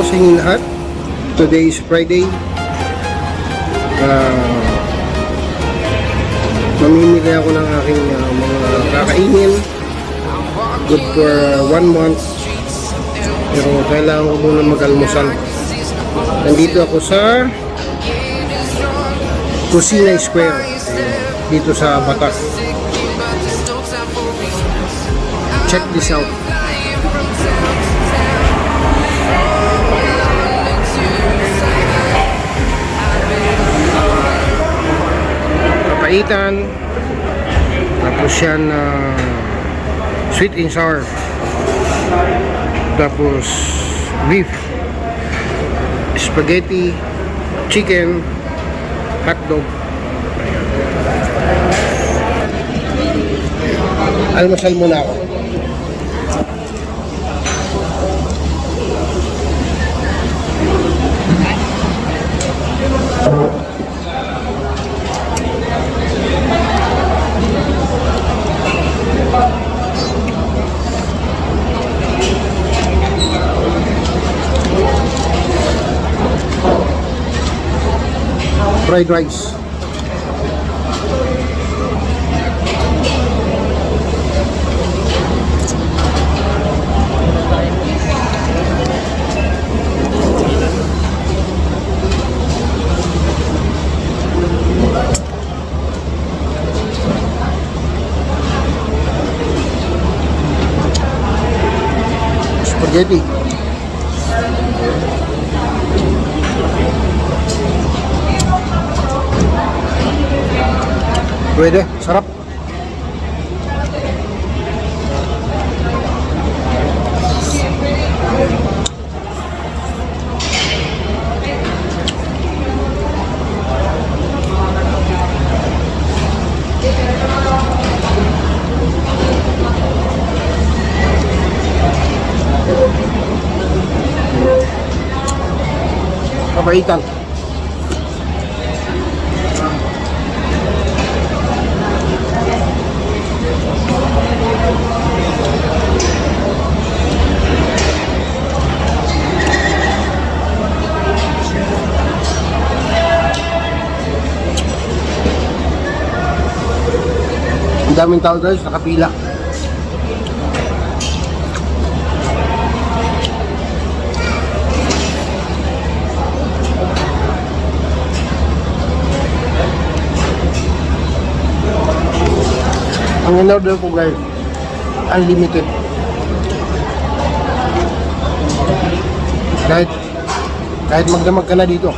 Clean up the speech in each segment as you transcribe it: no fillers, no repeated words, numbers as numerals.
sa inyo lahat. Today is Friday. Mamimili ako ng aking mga kakainin. Good for 1 month. Pero kailangan ko muna mag-almusal. Nandito ako sa Kusina Square dito sa Batak. Check this out. Papaitan, tapos yan sweet and sour, tapos beef, spaghetti, chicken, hotdog. Almasal muna ako. Fried rice. Spaghetti. Pwede, sarap. Papaitan. Ang daming tao guys, nakapila. Ang in-order ko guys, unlimited. Kahit magdamag ka na dito.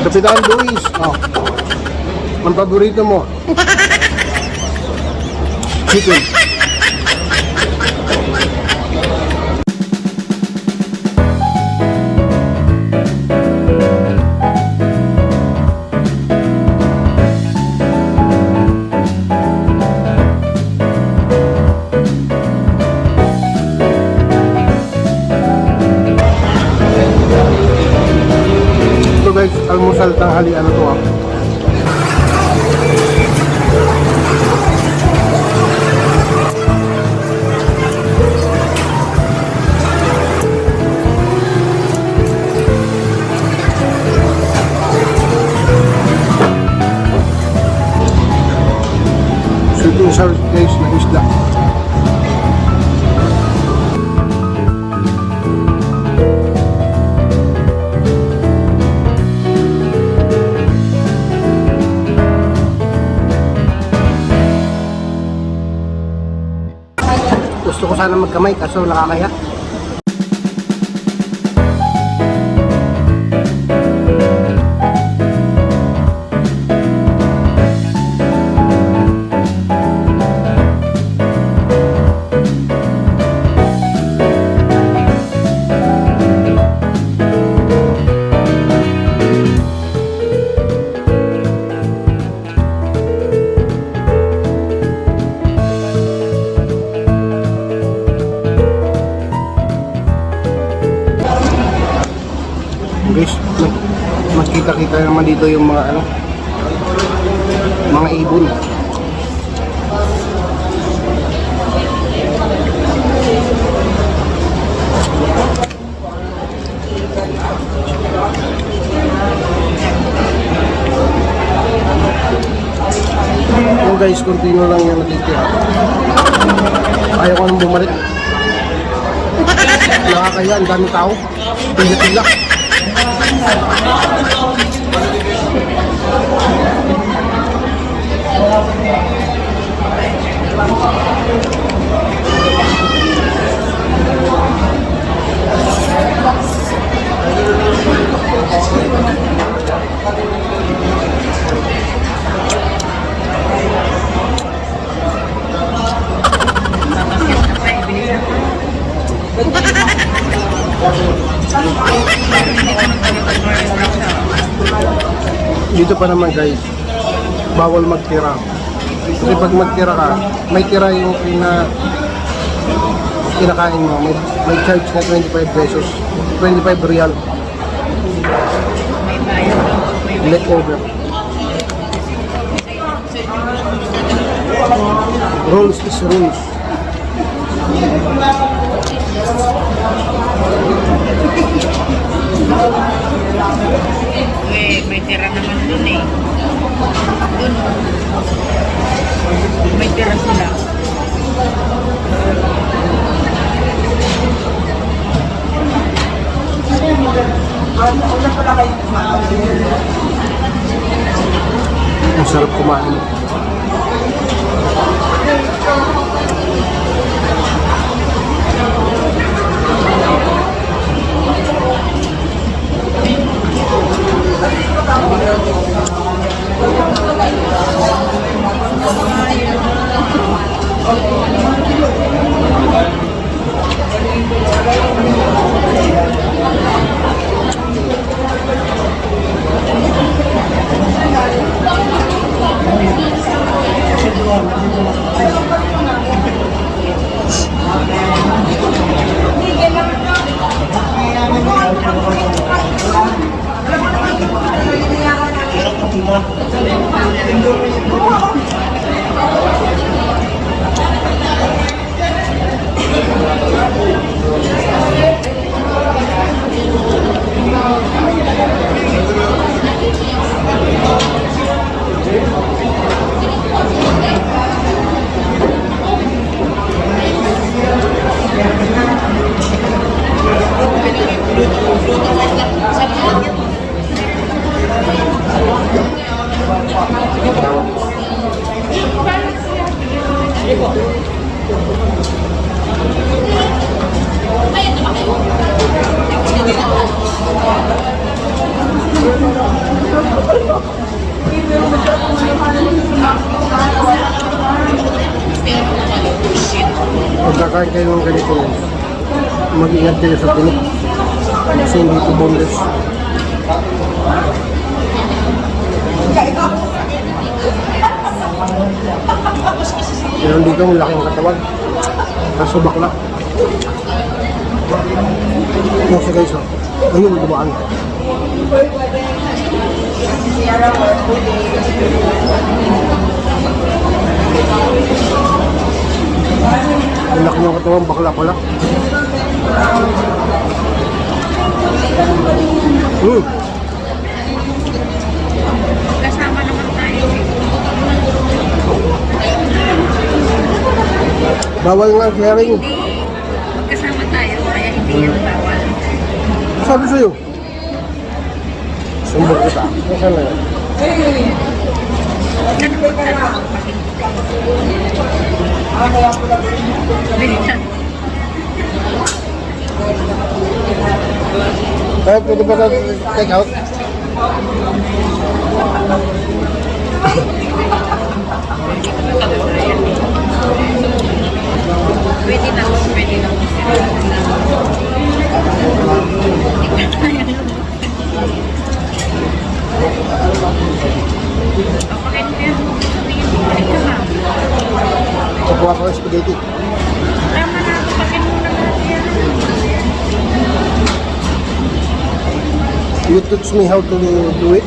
Kapitan Luis, ang paborito mo. Chicken. Guys, almusal tanghali ano to sweet and sour taste na isda. Gusto ko sana magkamay kaso nakakaya. Guys, magkita-kita naman dito yung mga ano, mga ibon. Yung guys, continue lang yung natitira. Ayaw ko nang bumalik. Nakakaya, ang daming tao. Pila-pila. Dito pa naman guys, bawal magtira. Kasi pag magtira ka, may tira yung kinakain mo. May charge na 25 pesos. 25 real. Leftover. Rules is rules. May tira naman dun eh. Dun. May tira sila. Ang sarap kumain. Pagkakain kayo ng ganito, mag-ingat kayo sa tinik kasi hindi ito boneless. Meron dito ang laking katawan, kaso bakla. Nasa guys, ayun, dumaan. Ang laki ng katawan, bakla pala. Kasama naman tayo. Bawal nga sharing. Magkasama tayo, kaya hindi yan bawal. Sabi sa'yo. Sumbong kita. Nasaan na yan? Kaya pwede ba natin take out? Pwede na, pwede na. Kukuha ko ng spaghetti. Tama na, pakin muna natin yan. You teach me how to do it.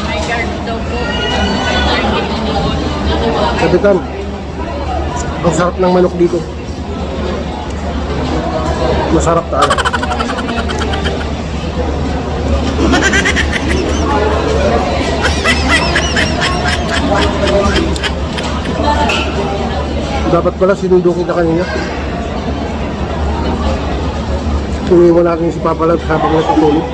May guard daw po. Kapitan, ang sarap ng manok dito. Masarap talaga. Dapat pala sinundo kita kanina. Tuloy mo natin si Papa Lab habang natutulog.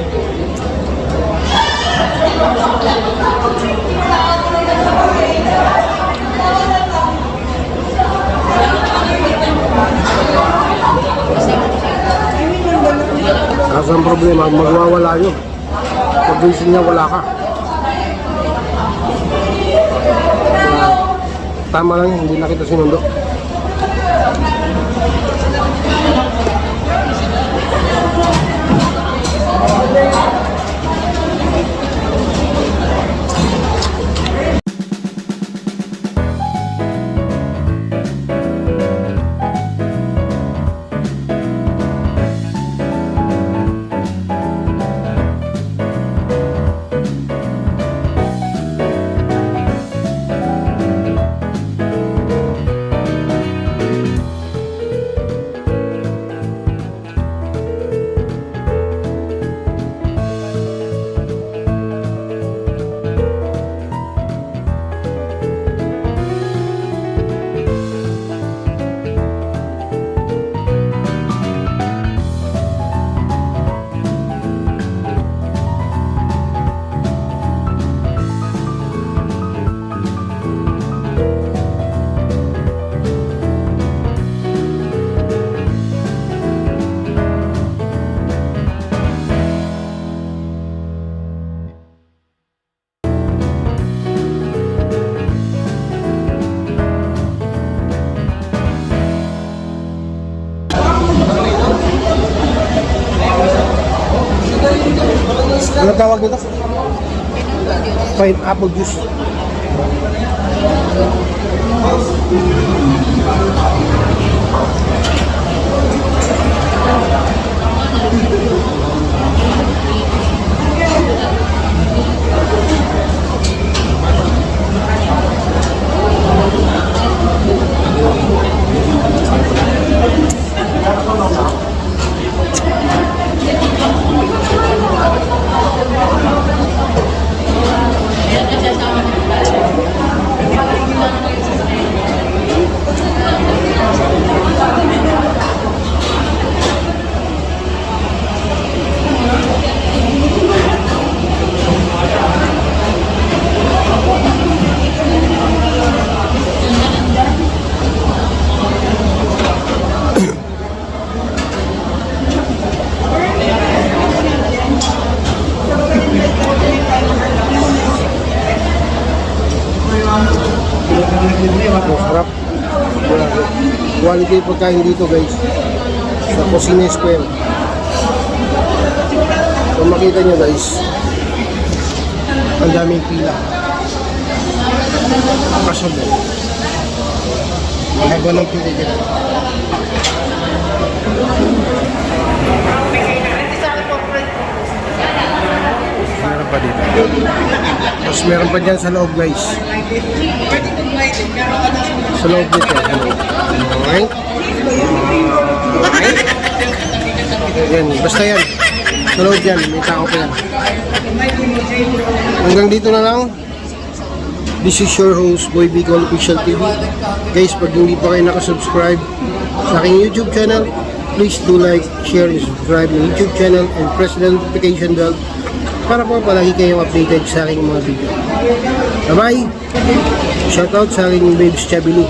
Kaso ang problema, magwawala yun. Pag gising niya, wala ka. Kaya, tama lang, hindi na kita sinundo. Ano tawag nito? Pineapple juice. Masarap. Quality pagkain dito guys. Sa Kusina Square. Kung makita nyo guys, ang daming pila. Kasunod. Mahaba ng pila dito. Meron pa dito. Tapos meron pa dyan sa loob guys. Sa loob dito. Alright. Yan. Basta yan. Sa loob yan. May tao pa yan. Hanggang dito na lang. This is your host, Boy Bicol Official TV. Guys, pag hindi pa kayo nakasubscribe sa aking YouTube channel, please do like, share, and subscribe ng YouTube channel and press the notification bell para po palagi kayong updated sa aking mga video. Bye-bye! Shoutout sa aking babes Chabilu.